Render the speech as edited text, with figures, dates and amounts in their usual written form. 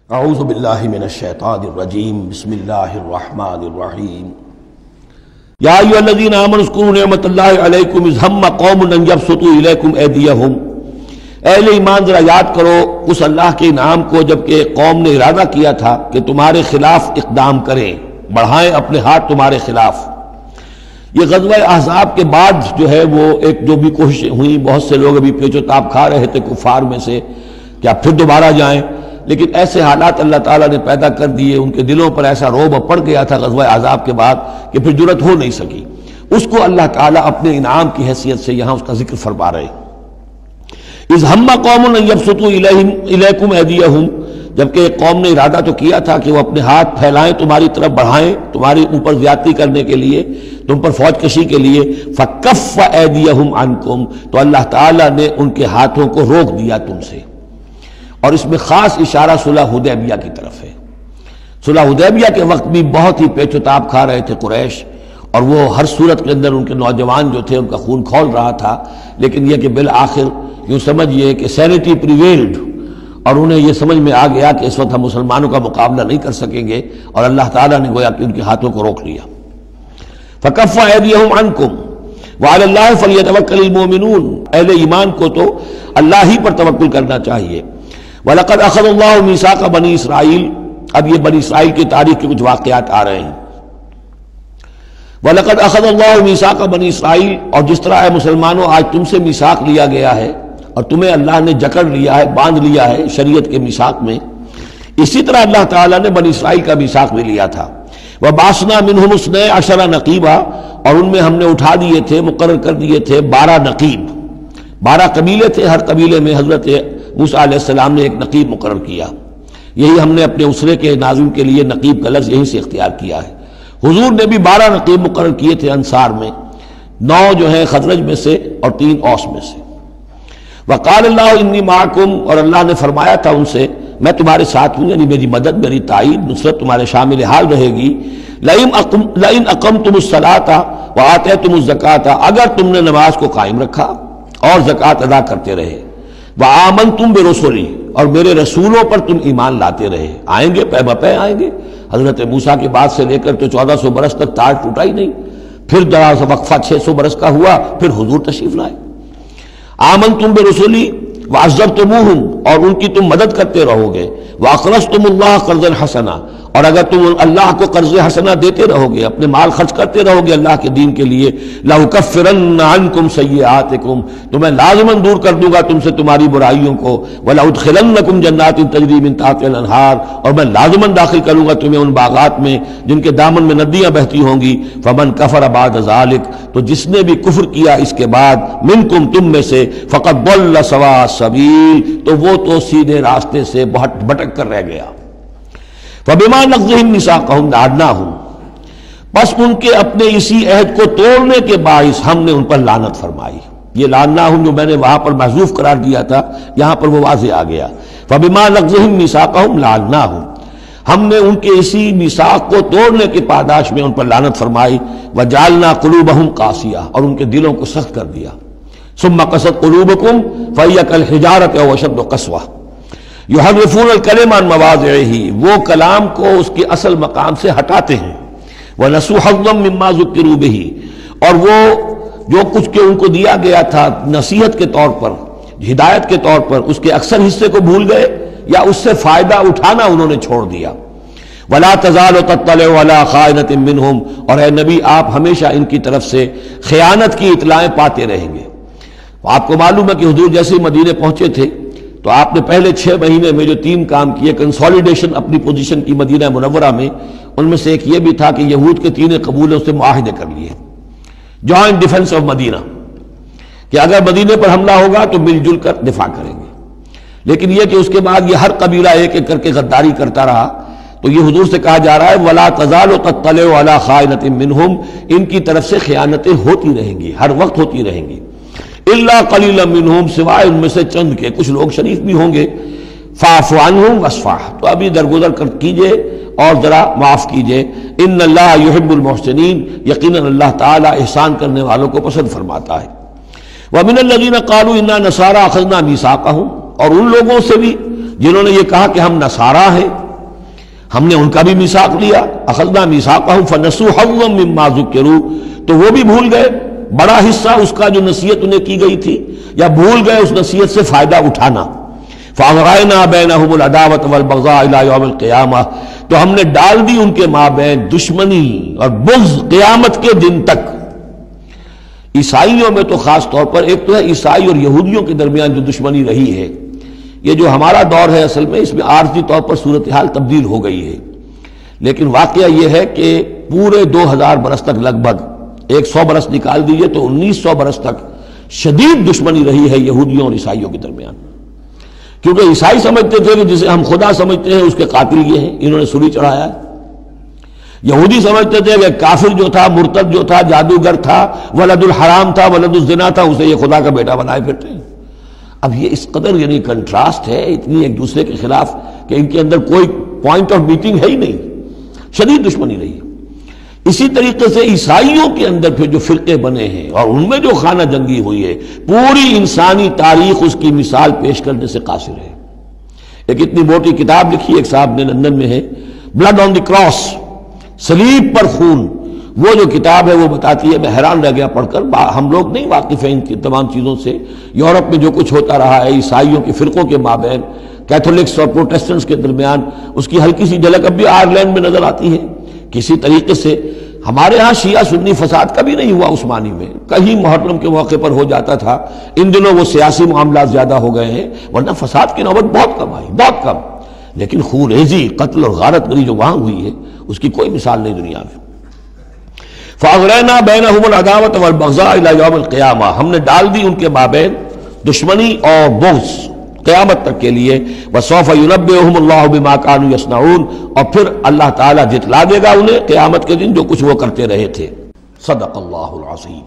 اعوذ باللہ من الشیطان الرجیم بسم اللہ الرحمن الرحیم یا ایھا الذین آمنوا اذکروا نعمت اللہ علیکم اذ ہم قوم ان یبسطوا الیکم ایدیہم، اہل ایمان ذرا یاد کرو اس اللہ کے انعام کو جبکہ قوم نے ارادہ کیا تھا کہ تمہارے خلاف اقدام کریں، بڑھائیں اپنے ہاتھ تمہارے خلاف۔ یہ غزوہ احزاب کے بعد جو ہے وہ ایک جو بھی کوششیں ہوئیں، بہت سے لوگ ابھی پیچ و تاب کھا رہے تھے کفار میں سے کہ آپ پھر دوبارہ جائیں، لیکن ایسے حالات اللہ تعالیٰ نے پیدا کر دیے، ان کے دلوں پر ایسا رعب پڑ گیا تھا غزوہ احزاب کے بعد کہ پھر جرأت ہو نہیں سکی۔ اس کو اللہ تعالیٰ اپنے انعام کی حیثیت سے یہاں اس کا ذکر فرما رہے ہیں۔ اذ ہم قوم ان یبسطوا الیکم ایدیہم، جبکہ ایک قوم نے ارادہ تو کیا تھا کہ وہ اپنے ہاتھ پھیلائیں تمہاری طرف، بڑھائیں تمہاری اوپر زیادتی کرنے کے لیے، تم پر فوج کشی کے لیے، فکف ایدیہم عنکم، تو اللہ تعالیٰ نے ان کے ہاتھوں کو روک دیا تم سے۔ اور اس میں خاص اشارہ صلح حدیبیہ کی طرف ہے۔ صلح حدیبیہ کے وقت بھی بہت ہی پیچ و تاب کھا رہے تھے قریش، اور وہ ہر صورت کے اندر ان کے نوجوان جو تھے ان کا خون کھول رہا تھا، لیکن یہ کہ بالآخر یوں سمجھئے کہ سینٹی پریویلڈ، اور انہیں یہ سمجھ میں آ گیا کہ اس وقت ہم مسلمانوں کا مقابلہ نہیں کر سکیں گے، اور اللہ تعالیٰ نے گویا کہ ان کے ہاتھوں کو روک لیا۔ فکف ایدیہم عنکم وعلی اللہ فلیتوکل المؤمنون، اہل ایمان کو تو اللہ ہی پر توکل کرنا چاہیے۔ وَلَقَدْ أَخَذَ اللَّهُ مِيثَاقَ بَنِي اسرائیل، اب یہ بنی اسرائیل کی تاریخ کے کچھ واقعات آ رہے ہیں۔ وَلَقَدْ أَخَذَ اللَّهُ مِيثَاقَ بَنِي اسرائیل، اور جس طرح اے مسلمانوں آج تم سے میثاق لیا گیا ہے اور تمہیں اللہ نے جکڑ لیا ہے، باندھ لیا ہے شریعت کے میثاق میں، اسی طرح اللہ تعالیٰ نے بنی اسرائیل کا میثاق بھی لیا تھا۔ وَبَعَثْنَا مِنْهُمُ اثْنَيْ عَشَرَ نَقِيبًا، اور ان میں ہم نے اٹھا دیے تھے، مقرر کر دیے تھے 12 نقیب، 12 قبیلے تھے، ہر قبیلے میں حضرت موسیٰ علیہ السلام نے ایک نقیب مقرر کیا۔ یہی ہم نے اپنے اسرے کے ناظم کے لیے نقیب کا لفظ یہیں سے اختیار کیا ہے۔ حضور نے بھی 12 نقیب مقرر کیے تھے انصار میں، 9 جو ہیں خزرج میں سے اور 3 اوس میں سے۔ وقال اللہ انی معکم، اور اللہ نے فرمایا تھا ان سے میں تمہارے ساتھ ہوں، یعنی میری مدد، میری تائید، نصرت تمہارے شامل حال رہے گی۔ لئن اقمتم الصلاۃ وآتیتم الزکاۃ، اگر تم نے نماز کو قائم رکھا اور زکوٰۃ ادا کرتے رہے، وآمنتم برسلی، اور میرے رسولوں پر تم ایمان لاتے رہے، آئیں گے پے بپے آئیں گے۔ حضرت موسیٰ کے بعد سے لے کر تو 1400 برس تک تاج ٹوٹا ہی نہیں، پھر دراز وقفہ 600 برس کا ہوا، پھر حضور تشریف لائے۔ آمنتم برسلی وعزرتموہم، اور ان کی تم مدد کرتے رہو گے۔ واقرضتم اللہ قرضا حسنا، اور اگر تم اللہ کو قرض حسنہ دیتے رہو گے، اپنے مال خرچ کرتے رہو گے اللہ کے دین کے لیے، لأکفرن عنکم سیئاتکم، تو میں لازماً دور کر دوں گا تم سے تمہاری برائیوں کو، ولأدخلنکم جنات تجری من تحتہا الانہار، اور میں لازماً داخل کروں گا تمہیں ان باغات میں جن کے دامن میں ندیاں بہتی ہوں گی۔ فمن کفر بعد ذلک، تو جس نے بھی کفر کیا اس کے بعد، منکم تم میں سے، فقد ضل سواء السبیل، تو وہ تو سیدھے راستے سے بہت بھٹک کر رہ گیا۔ فَبِمَا نَقْضِهِمْ مِيثَاقَهُمْ لَعَنَّاهُمْ، بس ان کے اپنے اسی عہد کو توڑنے کے باعث ہم نے ان پر لعنت فرمائی۔ یہ لعناہم جو میں نے وہاں پر محذوف قرار دیا تھا، یہاں پر وہ واضح آ گیا۔ فَبِمَا نَقْضِهِمْ مِيثَاقَهُمْ لَعَنَّاهُمْ، ہم نے ان کے اسی میثاق کو توڑنے کے پاداش میں ان پر لعنت فرمائی۔ وَجَعَلْنَا قُلُوبَهُمْ قَاسِيَةً، اور ان کے دلوں کو سخت کر دیا۔ ثُمَّ قَسَتْ قُلُوبُكُمْ فَهِيَ كَالْحِجَارَةِ أَوْ أَشَدُّ قَسْوَةً یحرفون الکلم عن مواضعہ، وہ کلام کو اس کے اصل مقام سے ہٹاتے ہیں۔ ونسوا حظا مما ذکروا بہ، اور وہ جو کچھ کہ ان کو دیا گیا تھا نصیحت کے طور پر، ہدایت کے طور پر، اس کے اکثر حصے کو بھول گئے یا اس سے فائدہ اٹھانا انہوں نے چھوڑ دیا۔ ولا تزال تطلع علی خائنۃ منہم، اور اے نبی آپ ہمیشہ ان کی طرف سے خیانت کی اطلاعیں پاتے رہیں گے۔ آپ کو معلوم ہے کہ حضور جیسے مدینے پہنچے تھے تو آپ نے پہلے 6 مہینے میں جو 3 کام کیے، کنسولیڈیشن اپنی پوزیشن کی مدینہ منورہ میں، ان میں سے ایک یہ بھی تھا کہ یہود کے 3 قبیلوں سے معاہدے کر لیے، جوائنٹ ڈیفنس آف مدینہ، کہ اگر مدینے پر حملہ ہوگا تو مل جل کر دفاع کریں گے۔ لیکن یہ کہ اس کے بعد یہ ہر قبیلہ ایک ایک کر کے غداری کرتا رہا، تو یہ حضور سے کہا جا رہا ہے وَلَا تَزَالُ تَطَّلِعُ عَلَىٰ خَائِنَةٍ مِّنْهُمْ، ان کی طرف سے خیانتیں ہوتی رہیں گی، ہر وقت ہوتی رہیں گی۔ الا قلیلا منہم، سوائے ان میں سے چند کے، کچھ لوگ شریف بھی ہوں گے۔ فاعف عنہم واصفح، تو ابھی درگزر کیجئے اور ذرا معاف کیجئے۔ ان اللہ یحب المحسنین، یقیناً اللہ تعالی احسان کرنے والوں کو پسند فرماتا ہے۔ ومن الذین قالوا انا نصارى اخذنا میثاقهم، اور ان لوگوں سے بھی جنہوں نے یہ کہا کہ ہم نصارا ہیں، ہم نے ان کا بھی میثاق لیا، اخذنا میثاقہم فنسوا حظا مما ذکروا، تو وہ بھی بھول گئے بڑا حصہ اس کا جو نصیحت انہیں کی گئی تھی، یا بھول گئے اس نصیحت سے فائدہ اٹھانا۔ فَأَغْرَيْنَا بَيْنَهُمُ الْعَدَاوَةَ وَالْبَغْضَاءَ إِلَى يَوْمِ الْقِيَامَةِ، تو ہم نے ڈال دی ان کے مابین دشمنی اور بغض قیامت کے دن تک۔ عیسائیوں میں تو خاص طور پر ایک تو ہے عیسائی اور یہودیوں کے درمیان جو دشمنی رہی ہے، یہ جو ہمارا دور ہے اصل میں اس میں عارضی طور پر صورتحال تبدیل ہو گئی ہے، لیکن واقعہ یہ ہے کہ پورے 2000 برس تک لگ بھگ 100 برس نکال دیجئے تو 1900 برس تک شدید دشمنی رہی ہے یہودیوں اور عیسائیوں کے درمیان، کیونکہ عیسائی سمجھتے تھے کہ جسے ہم خدا سمجھتے ہیں اس کے قاتل یہ ہیں، انہوں نے سولی چڑھایا ہے۔ یہودی سمجھتے تھے کہ کافر جو تھا، مرتد جو تھا، جادوگر تھا، ولد الحرام تھا، ولد الزنا تھا، اسے یہ خدا کا بیٹا بنائے پھرتے ہیں۔ اب یہ اس قدر یعنی کنٹراسٹ ہے اتنی ایک دوسرے کے خلاف کہ ان کے اندر کوئی پوائنٹ آف میٹنگ ہے ہی نہیں، شدید دشمنی رہی۔ اسی طریقے سے عیسائیوں کے اندر پھر جو فرقے بنے ہیں اور ان میں جو خانہ جنگی ہوئی ہے، پوری انسانی تاریخ اس کی مثال پیش کرنے سے قاصر ہے۔ ایک اتنی موٹی کتاب لکھی ایک صاحب نے لندن میں ہے، بلڈ آن دی کراس، صلیب پر خون، وہ جو کتاب ہے وہ بتاتی ہے، میں حیران رہ گیا پڑھ کر، ہم لوگ نہیں واقف ہیں ان کی تمام چیزوں سے، یورپ میں جو کچھ ہوتا رہا ہے عیسائیوں کے فرقوں کے مابین، کیتھولکس اور پروٹیسٹنٹس کے درمیان، اس کی ہلکی سی جھلک اب بھی آئرلینڈ میں نظر آتی ہے۔ کسی طریقے سے ہمارے ہاں شیعہ سنی فساد کبھی نہیں ہوا عثمانی میں، کہیں محرم کے موقع پر ہو جاتا تھا، ان دنوں وہ سیاسی معاملات زیادہ ہو گئے ہیں، ورنہ فساد کی نوبت بہت کم آئی، بہت کم، لیکن خونریزی، قتل اور غارت گری جو وہاں ہوئی ہے اس کی کوئی مثال نہیں دنیا میں۔ فَأَغْرَيْنَا بَيْنَهُمُ الْعَدَاوَةَ وَالْبَغْضَاءَ إِلَى يَوْمِ الْقِيَامَةِ، ہم نے ڈال دی ان کے مابین دشمنی اور بغض قیامت تک کے لیے۔ وَسَوْفَ يُنَبِّئُهُمُ اللَّهُ بِمَا كَانُوا يَصْنَعُونَ، اور پھر اللہ تعالیٰ جتلا دے گا انہیں قیامت کے دن جو کچھ وہ کرتے رہے تھے۔ صدق اللہ العظیم۔